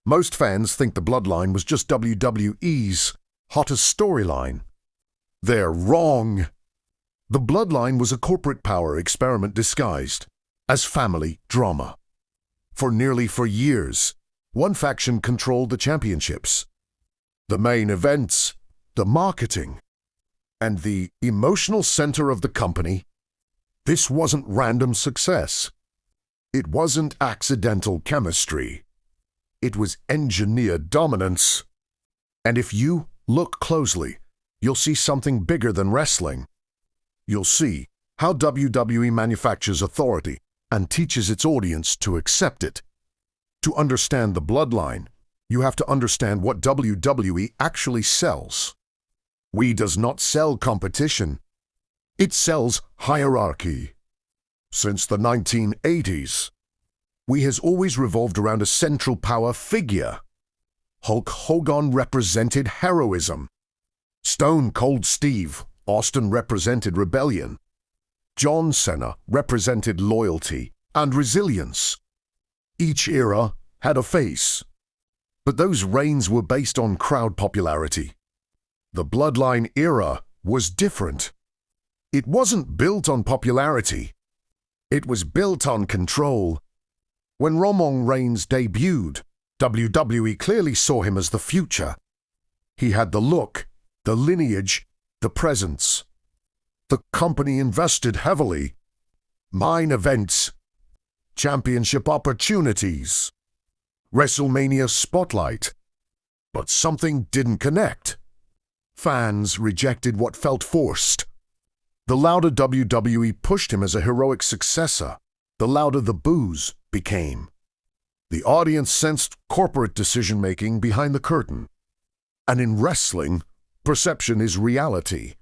Most fans think the Bloodline was just WWE's hottest storyline. They're wrong. The Bloodline was a corporate power experiment disguised as family drama. For nearly 4 years, one faction controlled the championships, the main events, the marketing, and the emotional center of the company. This wasn't random success. It wasn't accidental chemistry. It was engineered dominance. And if you look closely, you'll see something bigger than wrestling. You'll see how WWE manufactures authority and teaches its audience to accept it. To understand the Bloodline, you have to understand what WWE actually sells. We does not sell competition. It sells hierarchy. Since the 1980s, we has always revolved around a central power figure. Hulk Hogan represented heroism. Stone Cold Steve Austin represented rebellion. John Cena represented loyalty and resilience. Each era had a face, but those reigns were based on crowd popularity. The Bloodline era was different. It wasn't built on popularity. It was built on control. When Roman Reigns debuted, WWE clearly saw him as the future. He had the look, the lineage, the presence. The company invested heavily. Main events, championship opportunities, WrestleMania spotlight. But something didn't connect. Fans rejected what felt forced. The louder WWE pushed him as a heroic successor, the louder the boos became. The audience sensed corporate decision-making behind the curtain. And in wrestling, perception is reality.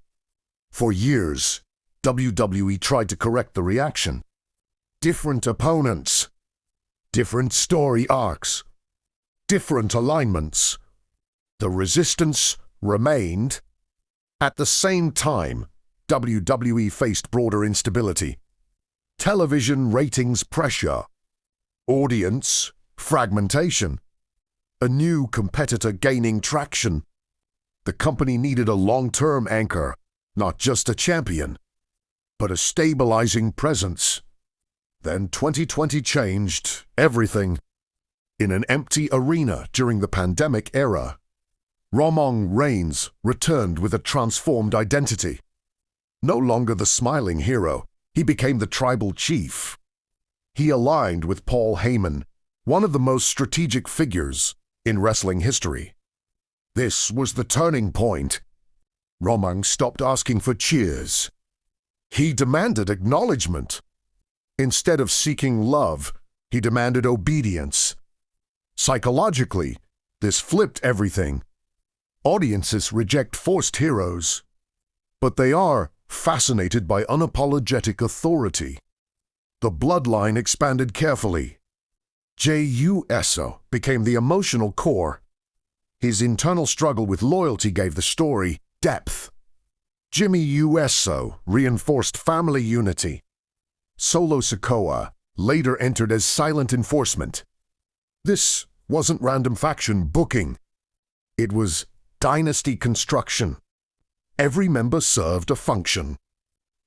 For years, WWE tried to correct the reaction. Different opponents, different story arcs, different alignments. The resistance remained. At the same time, WWE faced broader instability. Television ratings pressure, audience fragmentation, a new competitor gaining traction. The company needed a long-term anchor, not just a champion, but a stabilizing presence. Then 2020 changed everything. In an empty arena during the pandemic era, Roman Reigns returned with a transformed identity. No longer the smiling hero, he became the tribal chief. He aligned with Paul Heyman, one of the most strategic figures in wrestling history. This was the turning point. Roman stopped asking for cheers. He demanded acknowledgement. Instead of seeking love, he demanded obedience. Psychologically, this flipped everything. Audiences reject forced heroes, but they are fascinated by unapologetic authority. The Bloodline expanded carefully. Jey Uso became the emotional core. His internal struggle with loyalty gave the story depth. Jimmy Uso reinforced family unity. Solo Sikoa later entered as silent enforcement. This wasn't random faction booking. It was dynasty construction. Every member served a function.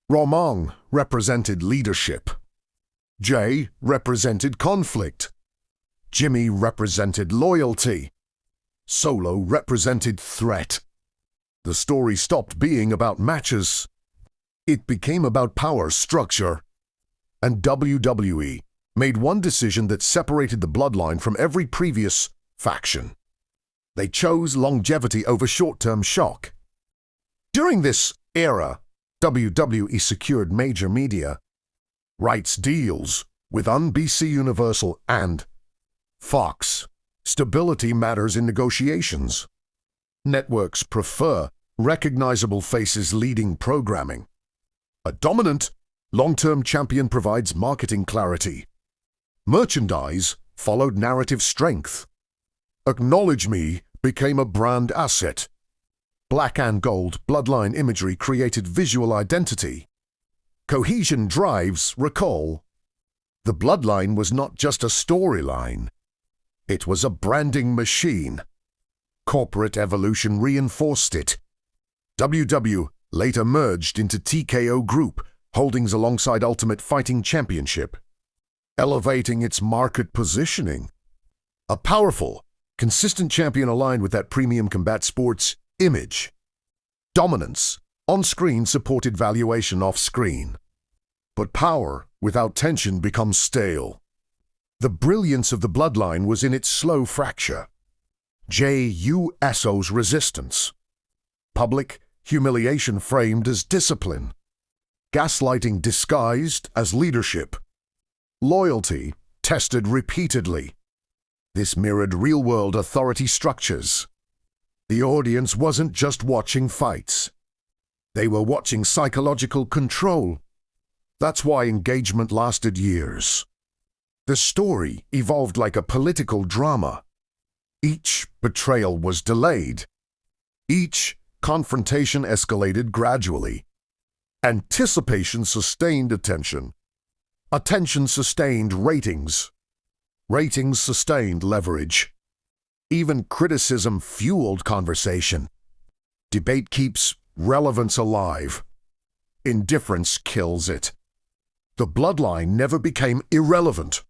Roman represented leadership. Jey represented conflict. Jimmy represented loyalty. Solo represented threat. The story stopped being about matches. It became about power structure. And WWE made one decision that separated the Bloodline from every previous faction. They chose longevity over short-term shock. During this era, WWE secured major media rights deals with NBC Universal and Fox. Stability matters in negotiations. Networks prefer recognizable faces leading programming. A dominant, long-term champion provides marketing clarity. Merchandise followed narrative strength. Acknowledge Me became a brand asset. Black and gold Bloodline imagery created visual identity. Cohesion drives recall. The Bloodline was not just a storyline. It was a branding machine. Corporate evolution reinforced it. WW later merged into TKO Group Holdings alongside Ultimate Fighting Championship, elevating its market positioning. A powerful, consistent champion aligned with that premium combat sports image. Dominance, on-screen supported valuation off-screen. But power without tension becomes stale. The brilliance of the Bloodline was in its slow fracture. Jey Uso's resistance. Public humiliation framed as discipline. Gaslighting disguised as leadership. Loyalty tested repeatedly. This mirrored real-world authority structures. The audience wasn't just watching fights. They were watching psychological control. That's why engagement lasted years. The story evolved like a political drama. Each betrayal was delayed. Each confrontation escalated gradually. Anticipation sustained attention. Attention sustained ratings. Ratings sustained leverage. Even criticism fueled conversation. Debate keeps relevance alive. Indifference kills it. The Bloodline never became irrelevant.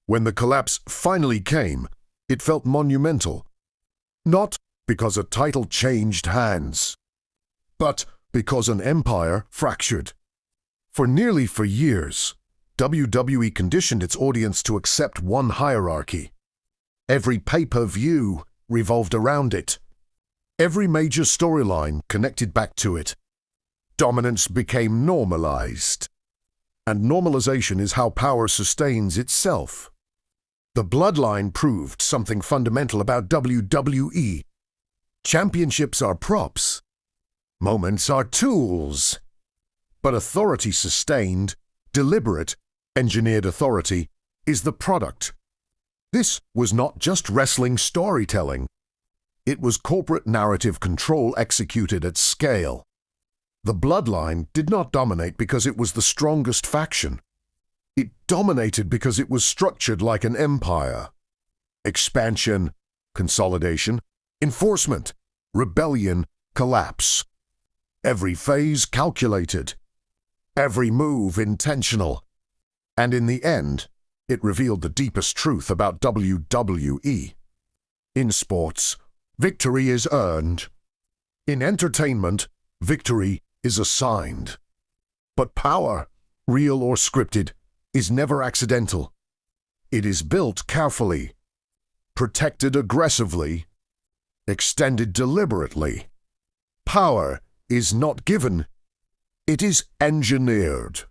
When the collapse finally came, it felt monumental. Not because a title changed hands, but because an empire fractured. For years, WWE conditioned its audience to accept one hierarchy. Every pay-per-view revolved around it. Every major storyline connected back to it. Dominance became normalized. And normalization is how power sustains itself. The Bloodline proved something fundamental about WWE. Championships are props. Moments are tools. But authority sustained, deliberate, engineered authority is the product. This was not just wrestling storytelling. It was corporate narrative control executed at scale. The Bloodline did not dominate because it was the strongest faction. It dominated because it was structured like an empire. Expansion, consolidation, enforcement, rebellion, collapse. Every phase calculated. Every move intentional. And in the end, it revealed the deepest truth about WWE. In sports, victory is earned. In entertainment, victory is assigned. But power, real or scripted, is never accidental. It is built carefully, protected aggressively, extended deliberately. Power is not given, it is engineered.